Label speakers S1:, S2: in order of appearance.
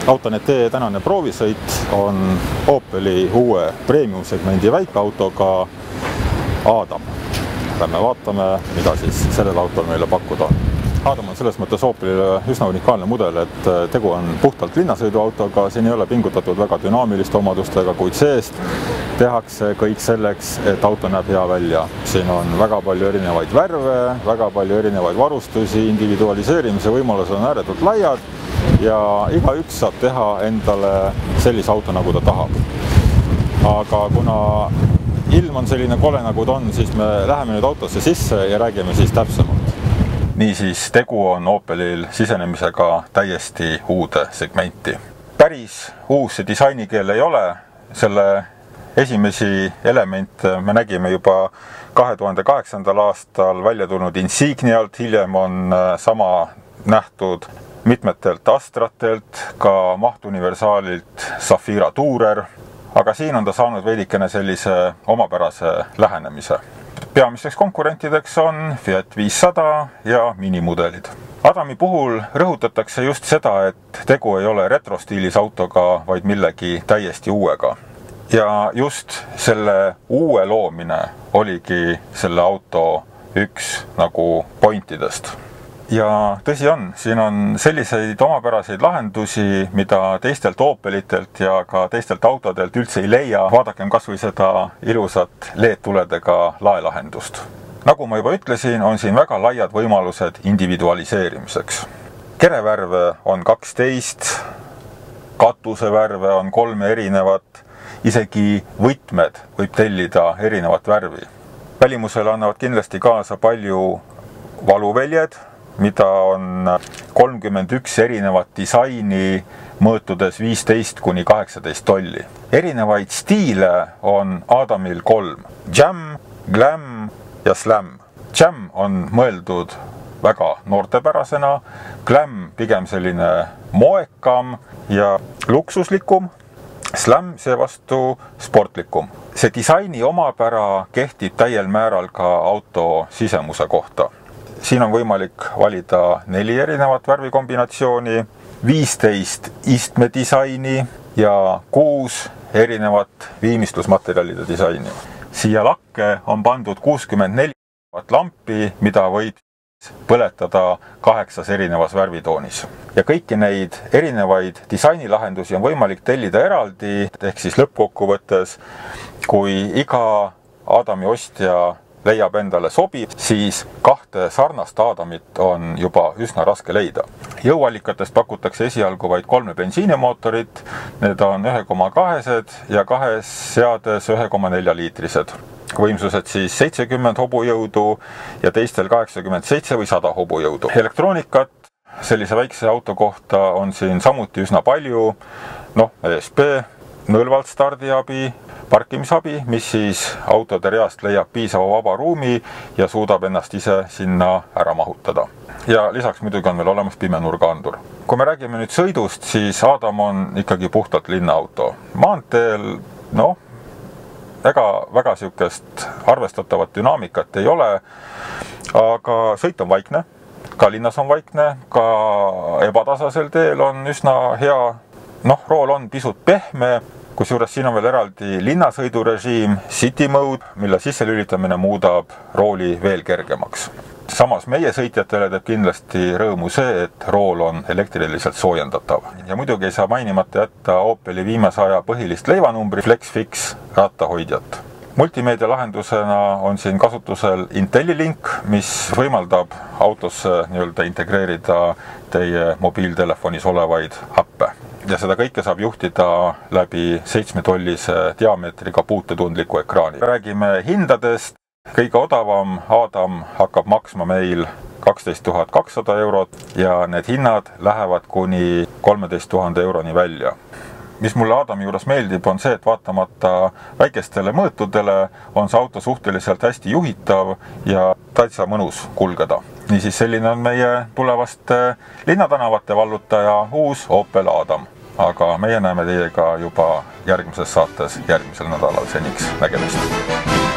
S1: Auto NT tänane proovisõit on Opeli uue premium-segmendi väikeautoga Adam. Lähme vaatame, mida siis sellel autol meile pakkuda on. Adam on selles mõttes Opelile üsna unikaalne mudel, et tegu on puhtalt linnasõiduautoga, siin ei ole pingutatud väga dünaamiliste omadustega, kuid seest tehakse kõik selleks, et auto näeb hea välja. Siin on väga palju erinevaid värve, väga palju erinevaid varustusi, individualiseerimise võimalused on ääretult laiad ja igaüks saab teha endale sellise auto, nagu ta tahab. Aga kuna ilm on selline kole, nagu ta on, siis me läheme nüüd autosse sisse ja räägime siis täpsemalt. Niisiis, tegu on Opelil sisenemisega täiesti uude segmenti. Päris uus see disainikeel ei ole, selle esimesi elemente me nägime juba 2008. aastal välja tulnud Insignialt, hiljem on sama nähtud mitmetelt Astratelt, ka mahtuniversaalilt Zafira Tourer, aga siin on ta saanud veidikene sellise omapärase lähenemise. Peamisteks konkurentideks on Fiat 500 ja minimudelid. Adami puhul rõhutatakse just seda, et tegu ei ole retrostiilis autoga, vaid millegi täiesti uuega. Ja just selle uue loomine oligi selle auto üks nagu pointidest. Ja tõsi on, siin on selliseid omapäraseid lahendusi, mida teistelt Opelitelt ja ka teistelt autodelt üldse ei leia. Vaadakem kas või seda ilusat LED-tuledega laelahendust. Nagu ma juba ütlesin, on siin väga laiad võimalused individualiseerimiseks. Kerevärve on 12, katusevärve on 3 erinevat, isegi võtmed võib tellida erinevat värvi. Välimusele annavad kindlasti kaasa palju valuväljed, mida on 31 erinevat disaini mõõtudes 15 kuni 18 tolli. Erinevaid stiile on Adamil 3. Jam, Glam ja Slam. Jam on mõeldud väga noortepärasena, Glam pigem selline moekam ja luksuslikum, Slam seevastu sportlikum. See disaini omapära kehtib täiel määral ka auto sisemuse kohta. Siin on võimalik valida 4 erinevat värvikombinatsiooni, 15 istmedisaini ja 6 erinevat viimistlusmaterjalide disaini. Siia lakke on pandud 64 lampi, mida võib põletada 8 erinevas värvitoonis. Ja kõiki neid erinevaid disainilahendusi on võimalik tellida eraldi, ehk siis lõppkokkuvõttes, kui iga Adami ostja leiab endale sobib, siis 2 sarnast Adamit on juba üsna raske leida. Jõuallikatest pakutakse esialgu vaid 3 bensiinimootorit, need on 1,2 ja 2 seades 1,4 liitrised. Võimsused siis 70 hobujõudu ja teistel 87 või 100 hobujõudu. Elektroonikat sellise väikse auto kohta on siin samuti üsna palju, ESP, nõlvalt stardiabi, parkimisabi, mis siis autode reast leiab piisava vaba ruumi ja suudab ennast ise sinna ära mahutada. Ja lisaks muidugi on veel olemas pimenurgaandur. Kui me räägime nüüd sõidust, siis Adam on ikkagi puhtalt linnaauto. Maanteel, väga siukest arvestatavat dünaamikat ei ole, aga sõit on vaikne, ka linnas on vaikne, ka ebatasasel teel on üsna hea, rool on pisut pehme, kusjuures siin on veel eraldi linnasõidurežiim, City Mode, mille sisselülitamine muudab rooli veel kergemaks. Samas meie sõitjatele teeb kindlasti rõõmu see, et rool on elektriliselt soojendatav. Ja muidugi ei saa mainimata jätta Opeli viimase aja põhilist leivanumbri FlexFix rattahoidjat. Multimeedia lahendusena on siin kasutusel IntelliLink, mis võimaldab autosse integreerida teie mobiiltelefonis olevaid äppe. Ja seda kõike saab juhtida läbi 7-tollise diameetriga puutetundliku ekraani. Räägime hindadest. Kõige odavam Adam hakkab maksma meil 12 200 eurot ja need hinnad lähevad kuni 13 000 euroni välja. Mis mulle Adami juures meeldib, on see, et vaatamata väikestele mõõtudele on see auto suhteliselt hästi juhitav ja täitsa mõnus kulgeda. Niisiis selline on meie tulevaste linnatänavate vallutaja uus Opel Adam. Aga meie näeme teiega juba järgmises saates järgmisel nädalal. Seniks nägemist!